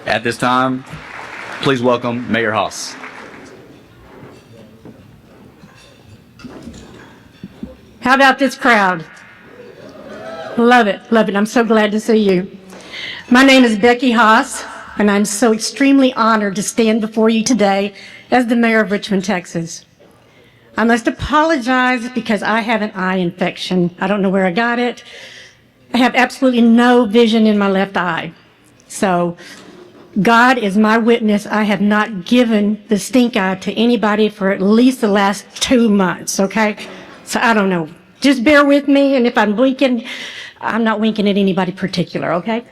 At this time, please welcome Mayor Haas. How about this crowd? Love it, love it. I'm so glad to see you. My name is Becky Haas, and I'm so extremely honored to stand before you today as the mayor of Richmond, Texas. I must apologize because I have an eye infection. I don't know where I got it. I have absolutely no vision in my left eye. So God is my witness. I have not given the stink eye to anybody for at least the last 2 months, okay? So I don't know. Just bear with me, and if I'm blinking, I'm not winking at anybody particular, okay?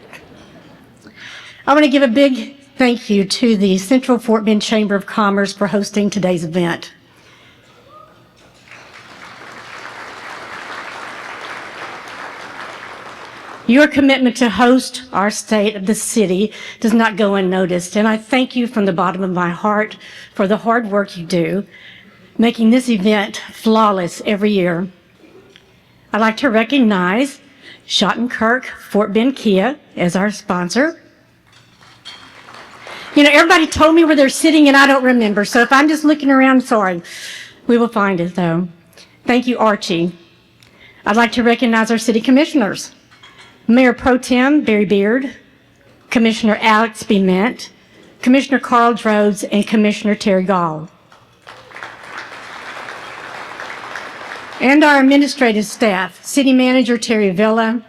I want to give a big thank you to the Central Fort Bend Chamber of Commerce for hosting today's event. Your commitment to host our state of the city does not go unnoticed, and I thank you from the bottom of my heart for the hard work you do, making this event flawless every year. I'd like to recognize Schottenkirk Fort Bend Kia as our sponsor. You know, everybody told me where they're sitting and I don't remember, so if I'm just looking around, sorry. We will find it though. Thank you, Archie. I'd like to recognize our city commissioners. Mayor Pro Tem Barry Beard, Commissioner Alex B. Mint, Commissioner Carl Drodes, and Commissioner Terry Gall. And our administrative staff, City Manager Terry Villa,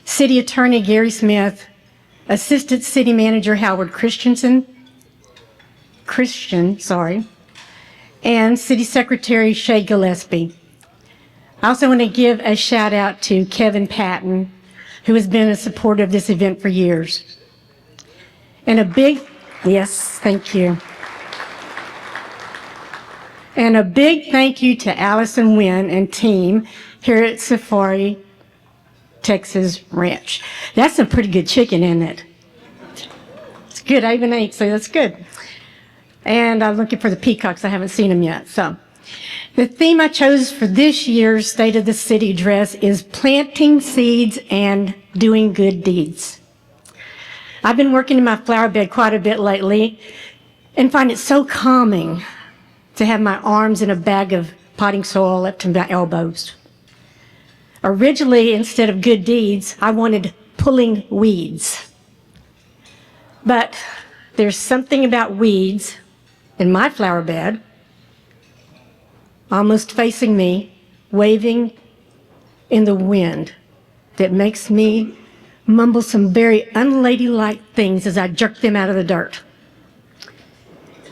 City Attorney Gary Smith, Assistant City Manager Howard Christian, and City Secretary Shay Gillespie. I also want to give a shout out to Kevin Patton, who has been a supporter of this event for years. And yes, thank you. And a big thank you to Allison Wynn and team here at Safari Texas Ranch. That's some pretty good chicken, isn't it? It's good. I even ate, so that's good. And I'm looking for the peacocks. I haven't seen them yet. So the theme I chose for this year's State of the City address is planting seeds and doing good deeds. I've been working in my flower bed quite a bit lately and find it so calming to have my arms in a bag of potting soil up to my elbows. Originally, instead of good deeds, I wanted pulling weeds. But there's something about weeds in my flower bed, almost facing me, waving in the wind, that makes me mumble some very unladylike things as I jerk them out of the dirt.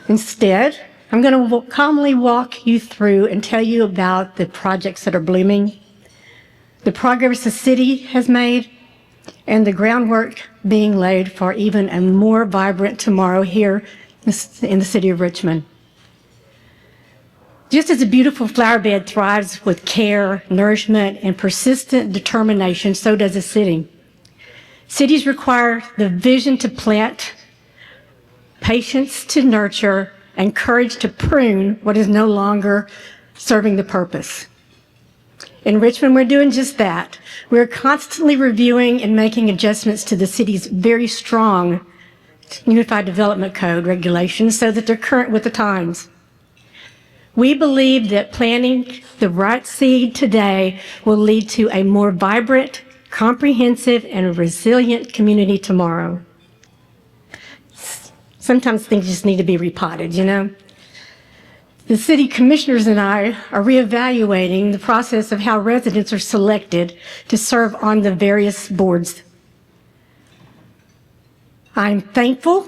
Instead, I'm going to calmly walk you through and tell you about the projects that are blooming, the progress the city has made, and the groundwork being laid for even a more vibrant tomorrow here in the city of Richmond. Just as a beautiful flower bed thrives with care, nourishment, and persistent determination, so does a city. Cities require the vision to plant, patience to nurture, and courage to prune what is no longer serving the purpose. In Richmond, we're doing just that. We're constantly reviewing and making adjustments to the city's very strong Unified Development Code regulations so that they're current with the times. We believe that planting the right seed today will lead to a more vibrant, comprehensive, and resilient community tomorrow. Sometimes things just need to be repotted, you know? The city commissioners and I are reevaluating the process of how residents are selected to serve on the various boards. I'm thankful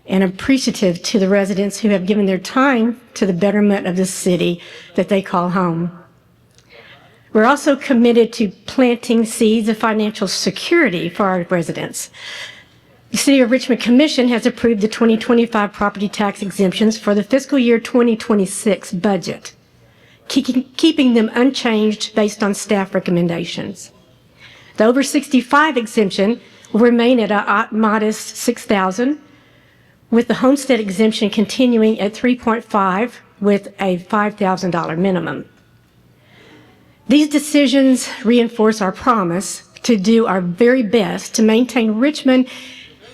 and appreciative to the residents who have given their time to the betterment of the city that they call home. We're also committed to planting seeds of financial security for our residents. The City of Richmond Commission has approved the 2025 property tax exemptions for the fiscal year 2026 budget, keeping them unchanged based on staff recommendations. The over 65 exemption will remain at a modest $6,000, with the homestead exemption continuing at $3.5 with a $5,000 minimum. These decisions reinforce our promise to do our very best to maintain Richmond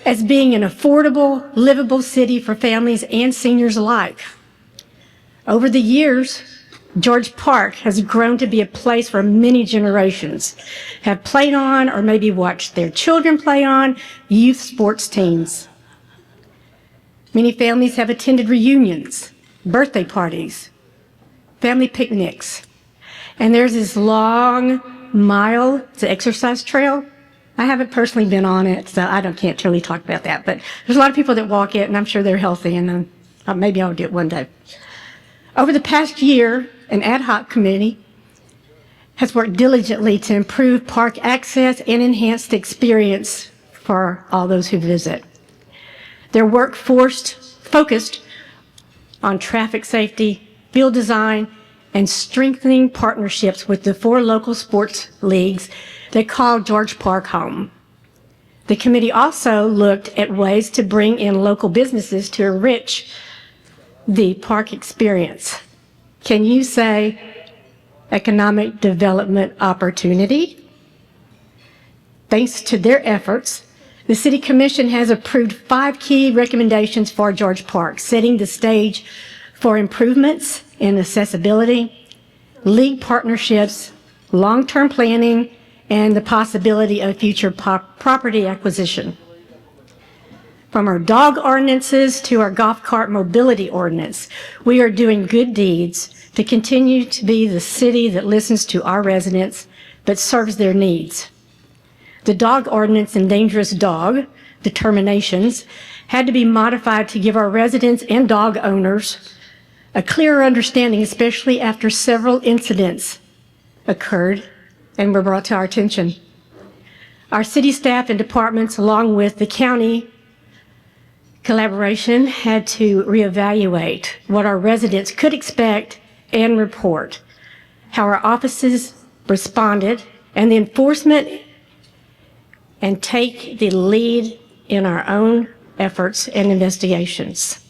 as being an affordable, livable city for families and seniors alike. Over the years, George Park has grown to be a place where many generations have played on or maybe watched their children play on youth sports teams. Many families have attended reunions, birthday parties, family picnics, and there's this long mile, it's an exercise trail. I haven't personally been on it, so can't really talk about that, but there's a lot of people that walk it, and I'm sure they're healthy, and maybe I'll do it one day. Over the past year, an ad hoc committee has worked diligently to improve park access and enhance the experience for all those who visit. Their work focused on traffic safety, field design, and strengthening partnerships with the 4 local sports leagues that call George Park home. The committee also looked at ways to bring in local businesses to enrich the park experience. Can you say economic development opportunity? Thanks to their efforts, the City Commission has approved 5 key recommendations for George Park, setting the stage for improvements in accessibility, league partnerships, long-term planning, and the possibility of future property acquisition. From our dog ordinances to our golf cart mobility ordinance, we are doing good deeds to continue to be the city that listens to our residents but serves their needs. The dog ordinance and dangerous dog determinations had to be modified to give our residents and dog owners a clearer understanding, especially after several incidents occurred and were brought to our attention. Our city staff and departments, along with the county collaboration, had to reevaluate what our residents could expect and report, how our offices responded, and the enforcement, and take the lead in our own efforts and investigations.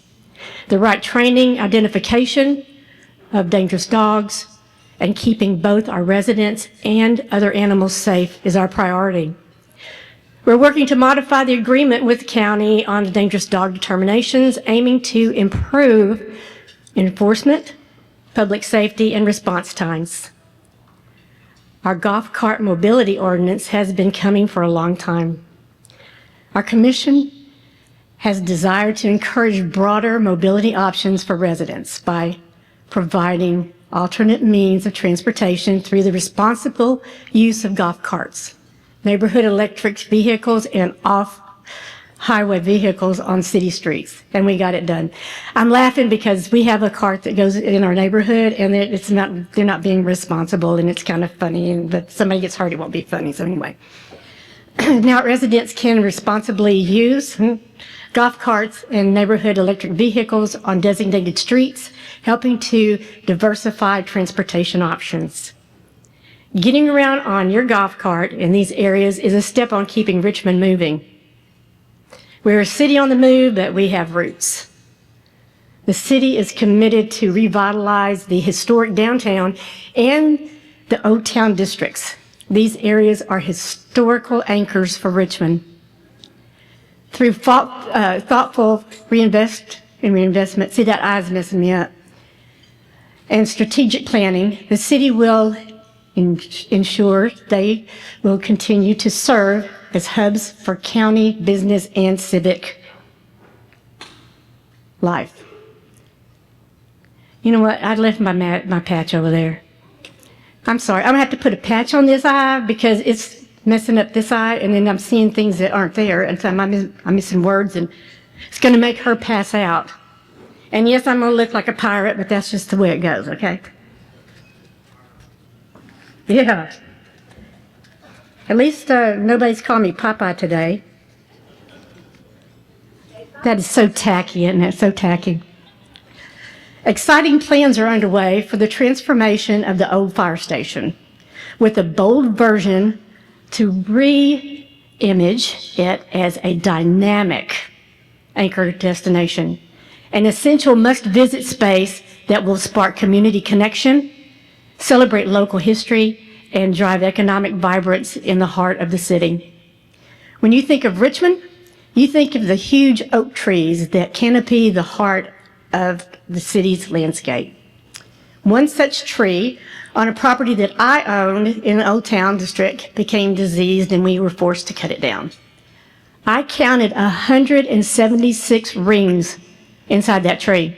The right training, identification of dangerous dogs, and keeping both our residents and other animals safe is our priority. We're working to modify the agreement with the county on the dangerous dog determinations, aiming to improve enforcement, public safety, and response times. Our golf cart mobility ordinance has been coming for a long time. Our commission has desired to encourage broader mobility options for residents by providing alternate means of transportation through the responsible use of golf carts, neighborhood electric vehicles, and off-highway vehicles on city streets, and we got it done. I'm laughing because we have a cart that goes in our neighborhood, and they're not being responsible, and it's kind of funny, but somebody gets hurt, it won't be funny, so anyway. Now residents can responsibly use golf carts and neighborhood electric vehicles on designated streets, helping to diversify transportation options. Getting around on your golf cart in these areas is a step on keeping Richmond moving. We're a city on the move, but we have roots. The city is committed to revitalize the historic downtown and the Old Town districts. These areas are historical anchors for Richmond. Through thoughtful reinvestment, see that eye's messing me up, and strategic planning, the city will ensure they will continue to serve as hubs for county business and civic life. You know what? I left my patch over there. I'm sorry. I'm going to have to put a patch on this eye because it's messing up this eye, and then I'm seeing things that aren't there, and so I'm missing words, and it's going to make her pass out. And yes, I'm going to look like a pirate, but that's just the way it goes, okay? Yeah. At least nobody's called me Popeye today. That is so tacky, isn't it? So tacky. Exciting plans are underway for the transformation of the old fire station with a bold version to re-image it as a dynamic anchor destination, an essential must-visit space that will spark community connection, celebrate local history, and drive economic vibrance in the heart of the city. When you think of Richmond, You think of the huge oak trees that canopy the heart of the city's landscape. One such tree on a property that I owned in the Old Town District became diseased and we were forced to cut it down. I counted 176 rings inside that tree.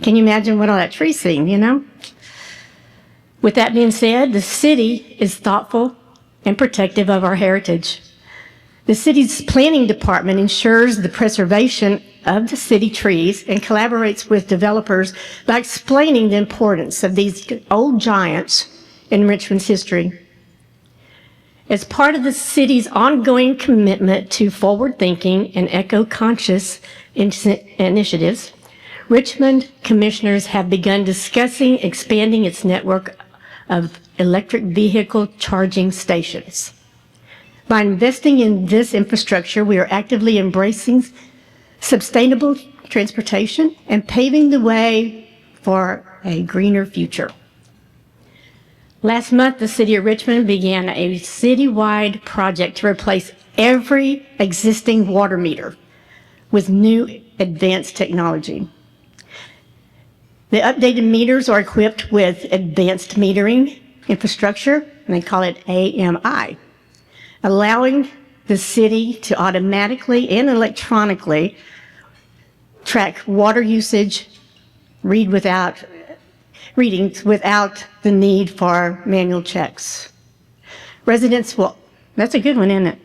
Can you imagine what all that tree seen, you know? With that being said, the city is thoughtful and protective of our heritage. The city's planning department ensures the preservation of the city trees and collaborates with developers by explaining the importance of these old giants in Richmond's history. As part of the city's ongoing commitment to forward-thinking and eco-conscious initiatives, Richmond commissioners have begun discussing expanding its network of electric vehicle charging stations. By investing in this infrastructure, we are actively embracing sustainable transportation and paving the way for a greener future. Last month, the City of Richmond began a citywide project to replace every existing water meter with new advanced technology. The updated meters are equipped with advanced metering infrastructure, and they call it AMI, allowing the city to automatically and electronically track water usage, readings without the need for manual checks. That's a good one, isn't it?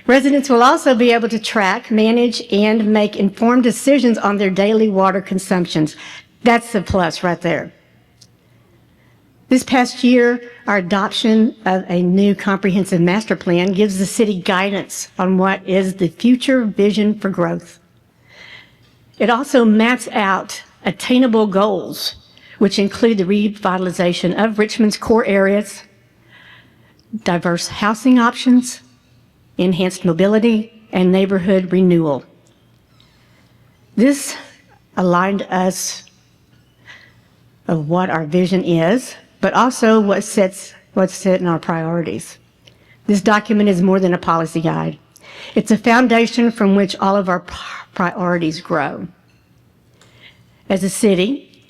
Residents will also be able to track, manage, and make informed decisions on their daily water consumptions. That's a plus right there. This past year, our adoption of a new comprehensive master plan gives the city guidance on what is the future vision for growth. It also maps out attainable goals, which include the revitalization of Richmond's core areas, diverse housing options, enhanced mobility, and neighborhood renewal. This aligned us of what our vision is, but also what's set in our priorities. This document is more than a policy guide. It's a foundation from which all of our priorities grow. As a city,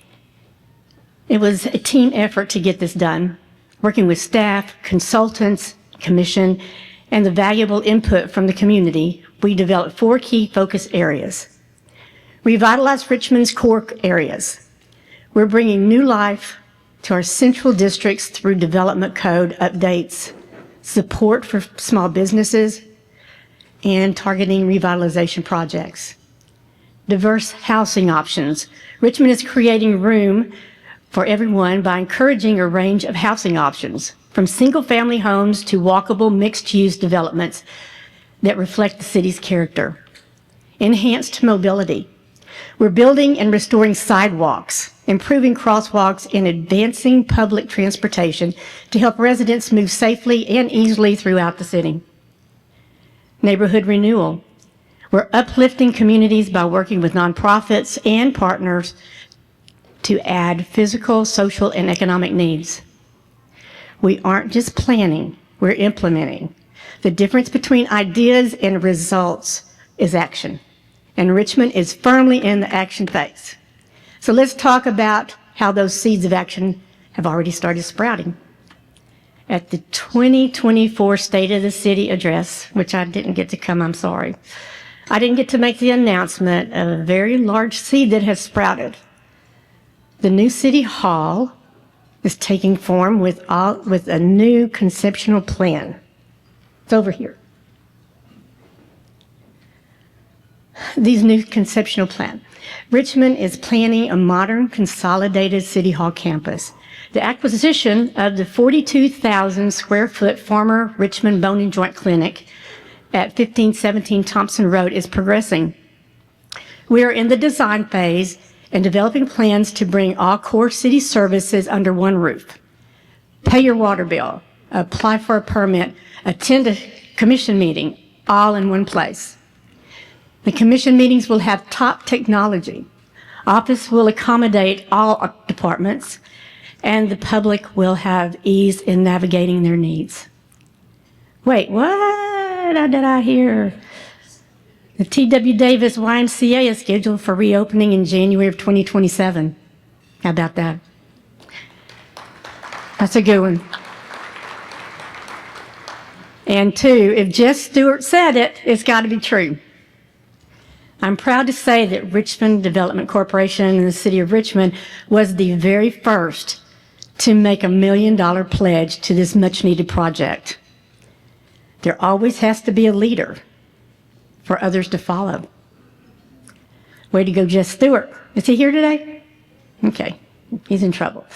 it was a team effort to get this done, working with staff, consultants, commission, and the valuable input from the community. We developed 4 key focus areas. Revitalize Richmond's core areas. We're bringing new life to our central districts through development code updates, support for small businesses, and targeting revitalization projects. Diverse housing options. Richmond is creating room for everyone by encouraging a range of housing options, from single-family homes to walkable mixed-use developments that reflect the city's character. Enhanced mobility. We're building and restoring sidewalks, improving crosswalks, and advancing public transportation to help residents move safely and easily throughout the city. Neighborhood renewal. We're uplifting communities by working with nonprofits and partners to add physical, social, and economic needs. We aren't just planning, we're implementing. The difference between ideas and results is action, and Richmond is firmly in the action phase. So let's talk about how those seeds of action have already started sprouting. At the 2024 State of the City address, which I didn't get to come, I'm sorry, I didn't get to make the announcement of a very large seed that has sprouted. The new City Hall is taking form with a new conceptual plan. It's over here. These new conceptual plan. Richmond is planning a modern, consolidated City Hall campus. The acquisition of the 42,000 square foot former Richmond Bone and Joint Clinic at 1517 Thompson Road is progressing. We are in the design phase and developing plans to bring all core city services under one roof. Pay your water bill, apply for a permit, attend a commission meeting, all in one place. The commission meetings will have top technology. Office will accommodate all departments, and the public will have ease in navigating their needs. Wait, what? did I hear? The T.W. Davis YMCA is scheduled for reopening in January of 2027. How about that? That's a good one. And two, if Jess Stewart said it, it's got to be true. I'm proud to say that Richmond Development Corporation in the city of Richmond was the very first to make $1 million pledge to this much-needed project. There always has to be a leader for others to follow. Way to go, Jess Stewart. Is he here today? Okay, he's in trouble.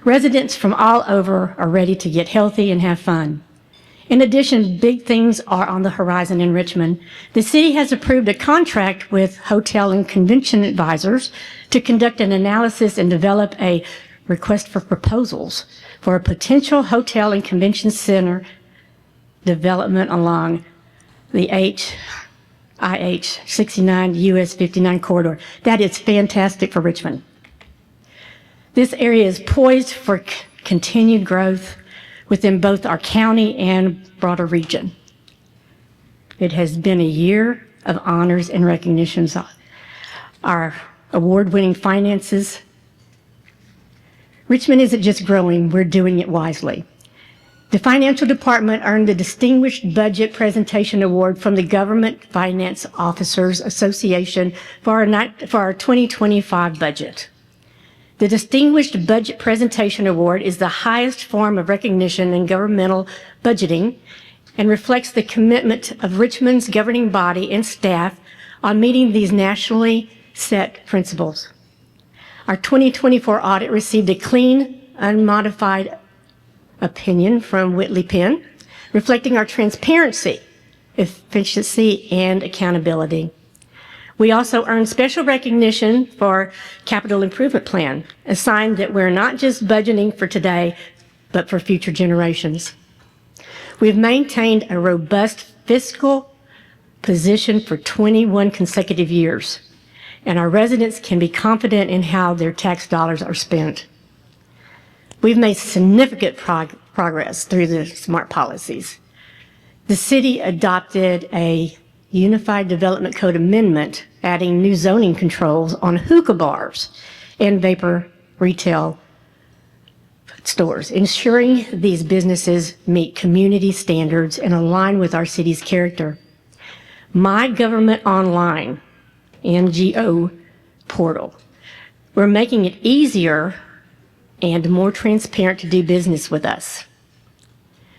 Residents from all over are ready to get healthy and have fun. In addition, big things are on the horizon in Richmond. The city has approved a contract with hotel and convention advisors to conduct an analysis and develop a request for proposals for a potential hotel and convention center development along the IH 69 US 59 corridor. That is fantastic for Richmond. This area is poised for continued growth within both our county and broader region. It has been a year of honors and recognitions. Our award-winning finances. Richmond isn't just growing, we're doing it wisely. The financial department earned the Distinguished Budget Presentation Award from the Government Finance Officers Association for our 2025 budget. The Distinguished Budget Presentation Award is the highest form of recognition in governmental budgeting and reflects the commitment of Richmond's governing body and staff on meeting these nationally set principles. Our 2024 audit received a clean, unmodified opinion from Whitley Penn, reflecting our transparency, efficiency, and accountability. We also earned special recognition for Capital Improvement Plan, a sign that we're not just budgeting for today, but for future generations. We've maintained a robust fiscal position for 21 consecutive years, and our residents can be confident in how their tax dollars are spent. We've made significant progress through the SMART policies. The city adopted a Unified Development Code amendment, adding new zoning controls on hookah bars and vapor retail stores, ensuring these businesses meet community standards and align with our city's character. My Government Online, MGO portal. We're making it easier and more transparent to do business with us.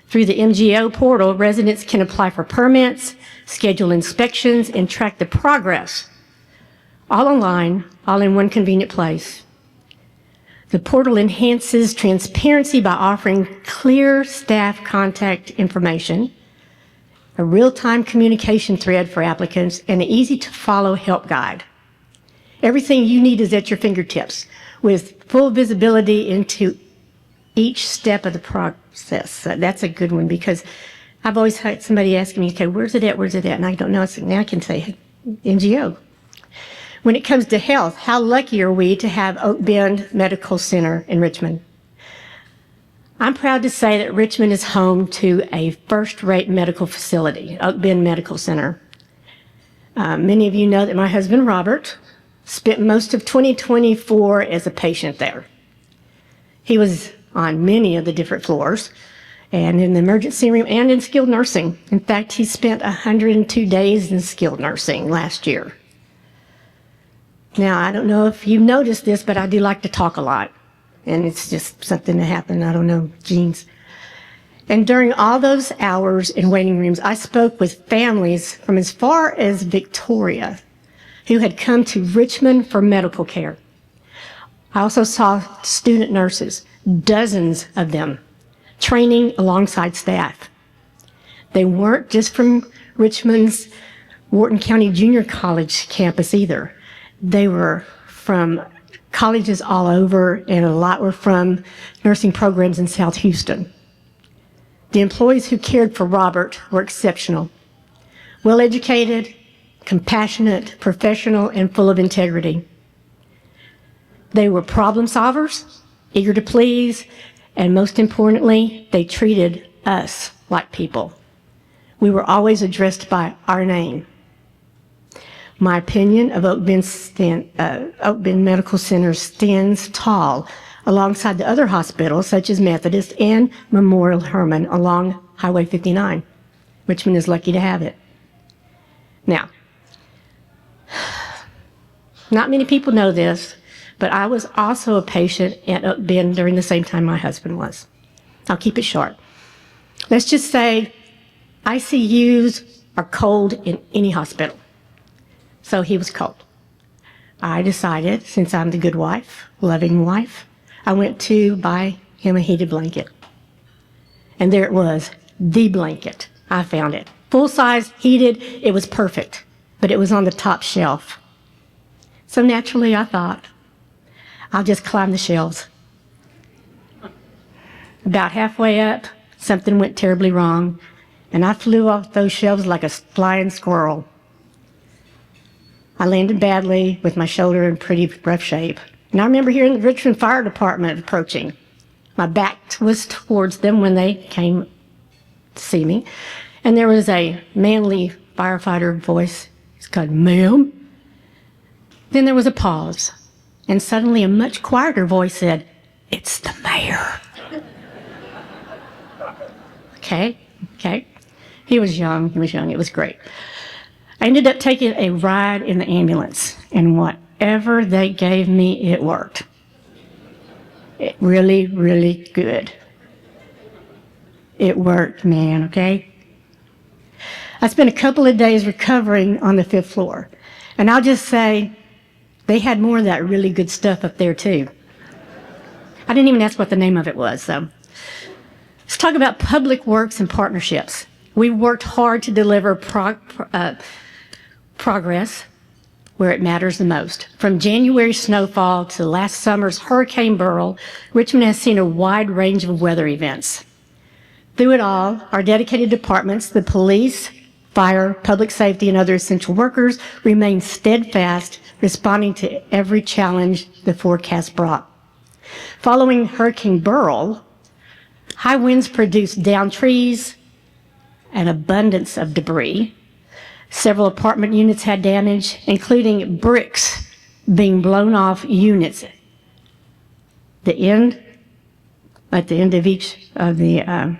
Through the MGO portal, residents can apply for permits, schedule inspections, and track the progress, all online, all in one convenient place. The portal enhances transparency by offering clear staff contact information, a real-time communication thread for applicants, and an easy-to-follow help guide. Everything you need is at your fingertips, with full visibility into each step of the process. So that's a good one, because I've always had somebody asking me, okay, where's it at, and I don't know. So now I can say NGO. When it comes to health, how lucky are we to have Oak Bend Medical Center in Richmond? I'm proud to say that Richmond is home to a first-rate medical facility, Oak Bend Medical Center. Many of you know that my husband, Robert, spent most of 2024 as a patient there. He was on many of the different floors, and in the emergency room and in skilled nursing. In fact, he spent 102 days in skilled nursing last year. Now, I don't know if you've noticed this, but I do like to talk a lot. And it's just something that happened. I don't know, genes. And during all those hours in waiting rooms, I spoke with families from as far as Victoria who had come to Richmond for medical care. I also saw student nurses, dozens of them, training alongside staff. They weren't just from Richmond's Wharton County Junior College campus either. They were from colleges all over, and a lot were from nursing programs in South Houston. The employees who cared for Robert were exceptional, well-educated, compassionate, professional, and full of integrity. They were problem solvers, eager to please, and most importantly, they treated us like people. we were always addressed by our name. My opinion of Oak Bend Medical Center stands tall alongside the other hospitals such as Methodist and Memorial Hermann along Highway 59. Richmond is lucky to have it. Now, not many people know this, but I was also a patient at Oak Bend during the same time my husband was. I'll keep it short. Let's just say ICUs are cold in any hospital. So he was cold. I decided, since I'm the good wife, loving wife, I went to buy him a heated blanket. And there it was, the blanket. I found it. Full size, heated, it was perfect, but it was on the top shelf. So naturally I thought, I'll just climb the shelves. About halfway up, something went terribly wrong, and I flew off those shelves like a flying squirrel. I landed badly with my shoulder in pretty rough shape. And I remember hearing the Richmond Fire Department approaching. My back was towards them when they came to see me. And there was a manly firefighter voice. He's called, "Ma'am?" Then there was a pause. And suddenly a much quieter voice said, "It's the mayor." Okay. He was young. It was great. I ended up taking a ride in the ambulance, and whatever they gave me, it worked. It really, really good. It worked, man, okay? I spent a couple of days recovering on the 5th floor, and I'll just say they had more of that really good stuff up there, too. I didn't even ask what the name of it was, so. Let's talk about public works and partnerships. We worked hard to deliver progress where it matters the most. From January snowfall to last summer's Hurricane Beryl, Richmond has seen a wide range of weather events. Through it all, our dedicated departments, the police, fire, public safety, and other essential workers remain steadfast, responding to every challenge the forecast brought. Following Hurricane Beryl, high winds produced downed trees, an abundance of debris. Several apartment units had damage, including bricks being blown off units. At the end of each of the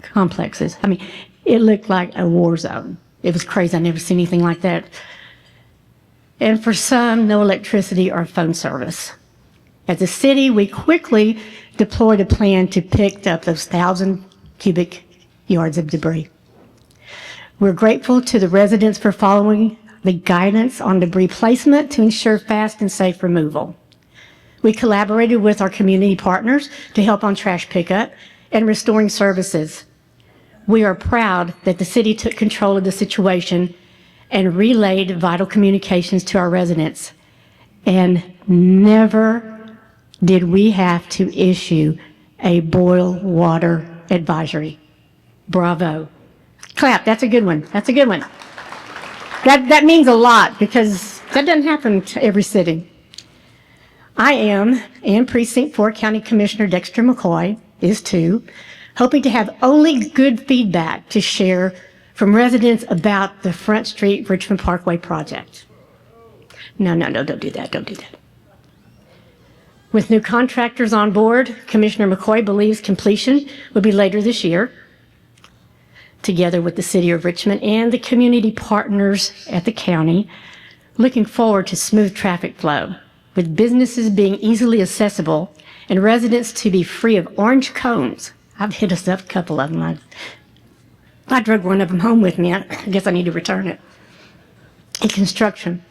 complexes. I mean, it looked like a war zone. It was crazy. I've never seen anything like that. And for some, no electricity or phone service. As a city, we quickly deployed a plan to pick up those 1,000 cubic yards of debris. We're grateful to the residents for following the guidance on debris placement to ensure fast and safe removal. We collaborated with our community partners to help on trash pickup and restoring services. We are proud that the city took control of the situation and relayed vital communications to our residents. And never did we have to issue a boil water advisory. Bravo. Clap, that's a good one. That's a good one. That means a lot because that doesn't happen to every city. I am, and Precinct 4 County Commissioner Dexter McCoy is too, hoping to have only good feedback to share from residents about the Front Street Richmond Parkway project. No, don't do that. With new contractors on board, Commissioner McCoy believes completion will be later this year, together with the City of Richmond and the community partners at the county, looking forward to smooth traffic flow, with businesses being easily accessible and residents to be free of orange cones. I've hit us up a couple of them. I drug one of them home with me. I guess I need to return it. In construction,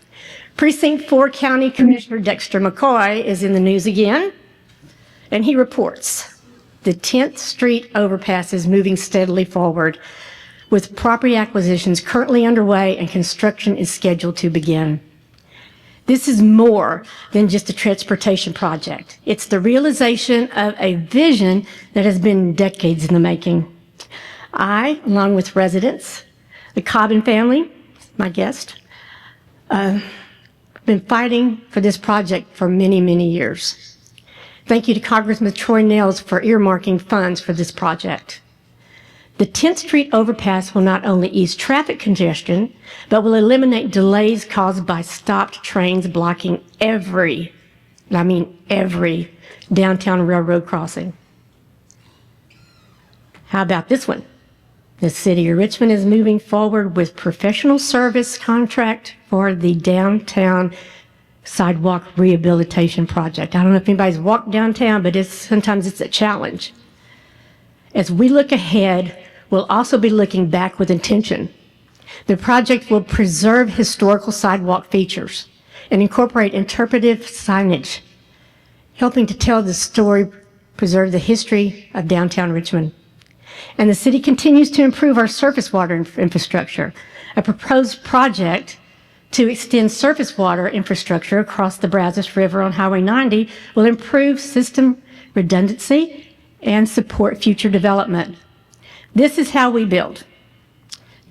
Precinct 4 County Commissioner Dexter McCoy is in the news again, and he reports the 10th Street overpass is moving steadily forward, with property acquisitions currently underway and construction is scheduled to begin. This is more than just a transportation project. It's the realization of a vision that has been decades in the making. I, along with residents, the Cobbin family, my guest, been fighting for this project for many, many years. Thank you to Congressman Troy Nehls for earmarking funds for this project. The 10th Street overpass will not only ease traffic congestion, but will eliminate delays caused by stopped trains blocking every downtown railroad crossing. How about this one? The City of Richmond is moving forward with professional service contract for the downtown sidewalk rehabilitation project. I don't know if anybody's walked downtown, but sometimes it's a challenge. As we look ahead, we'll also be looking back with intention. The project will preserve historical sidewalk features and incorporate interpretive signage, helping to tell the story, preserve the history of downtown Richmond. And the city continues to improve our surface water infrastructure. A proposed project to extend surface water infrastructure across the Brazos River on Highway 90 will improve system redundancy and support future development. This is how we build.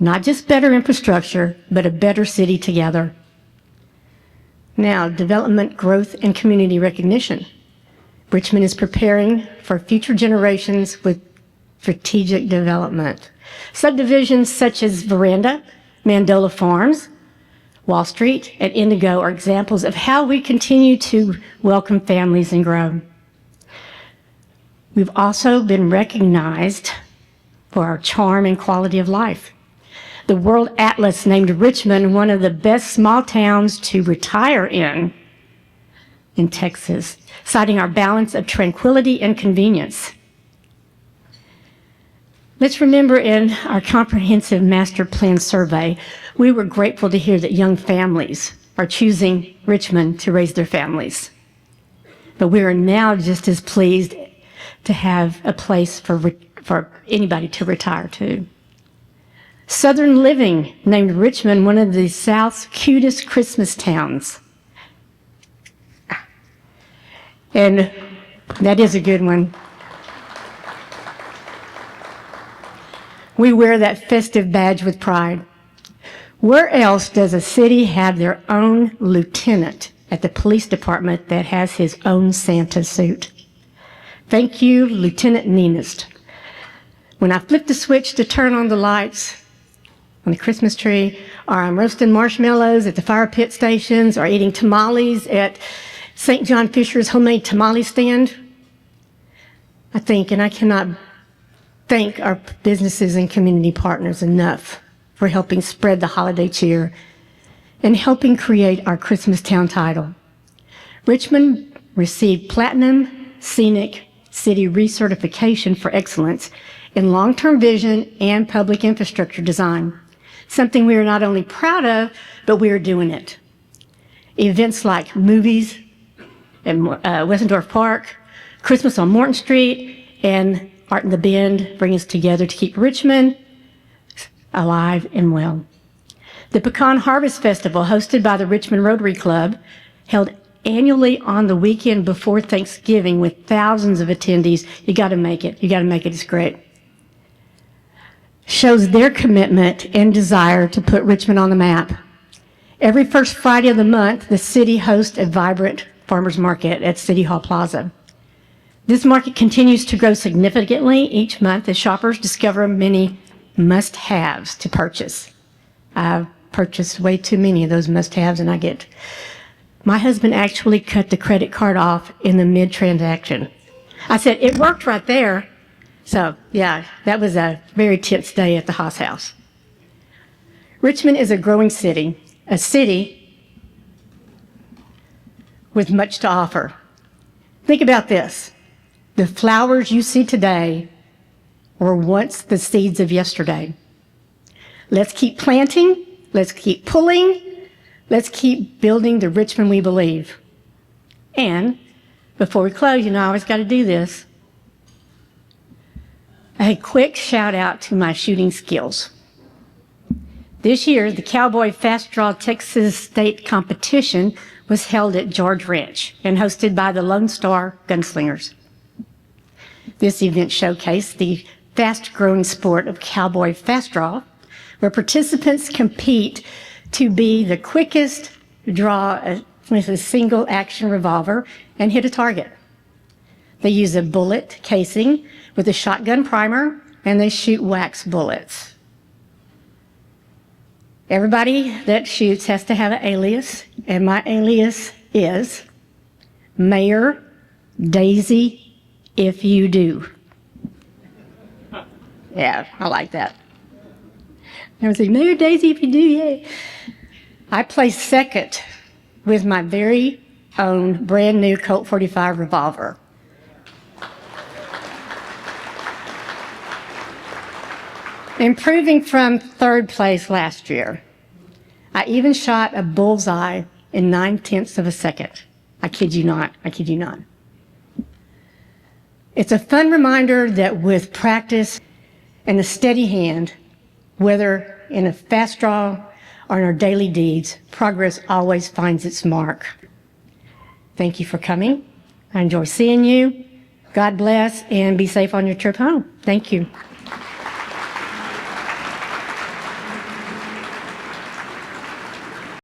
Not just better infrastructure, but a better city together. Now, development, growth, and community recognition. Richmond is preparing for future generations with strategic development. Subdivisions such as Veranda, Mandola Farms, Wall Street, and Indigo are examples of how we continue to welcome families and grow. We've also been recognized for our charm and quality of life. The World Atlas named Richmond one of the best small towns to retire in Texas, citing our balance of tranquility and convenience. Let's remember in our comprehensive master plan survey, we were grateful to hear that young families are choosing Richmond to raise their families. But we are now just as pleased to have a place for anybody to retire to. Southern Living named Richmond one of the South's cutest Christmas towns. And that is a good one. We wear that festive badge with pride. Where else does a city have their own lieutenant at the police department that has his own Santa suit? Thank you, Lieutenant Ninist. When I flip the switch to turn on the lights on the Christmas tree, or I'm roasting marshmallows at the fire pit stations, or eating tamales at St. John Fisher's homemade tamale stand, I think, and I cannot thank our businesses and community partners enough for helping spread the holiday cheer and helping create our Christmas Town title. Richmond received Platinum Scenic City recertification for excellence in long-term vision and public infrastructure design, something we are not only proud of, but we are doing it. Events like movies in Westendorf Park, Christmas on Morton Street, and Art in the Bend bring us together to keep Richmond alive and well. The Pecan Harvest Festival, hosted by the Richmond Rotary Club, held annually on the weekend before Thanksgiving with thousands of attendees. You got to make it. You got to make it. It's great. Shows their commitment and desire to put Richmond on the map. Every first Friday of the month, the city hosts a vibrant farmers market at City Hall Plaza. This market continues to grow significantly each month as shoppers discover many must-haves to purchase. I've purchased way too many of those must-haves, and my husband actually cut the credit card off in the mid-transaction. I said, it worked right there. So, yeah, that was a very tense day at the Haas house. Richmond is a growing city, a city with much to offer. Think about this. The flowers you see today were once the seeds of yesterday. Let's keep planting. Let's keep pulling. Let's keep building the Richmond we believe. And before we close, I always got to do this. A quick shout out to my shooting skills. This year, the Cowboy Fast Draw Texas State Competition was held at George Ranch and hosted by the Lone Star Gunslingers. This event showcased the fast-growing sport of cowboy fast draw, where participants compete to be the quickest draw with a single action revolver and hit a target. They use a bullet casing with a shotgun primer, and they shoot wax bullets. Everybody that shoots has to have an alias, and my alias is Mayor Daisy If You Do. Yeah, I like that. I was like, Mayor Daisy If You Do, yay. I placed second with my very own brand new Colt 45 revolver. Improving from third place last year. I even shot a bullseye in 9/10 of a second. I kid you not. I kid you not. It's a fun reminder that with practice and a steady hand, whether in a fast draw or in our daily deeds, progress always finds its mark. Thank you for coming. I enjoy seeing you. God bless, and be safe on your trip home. Thank you.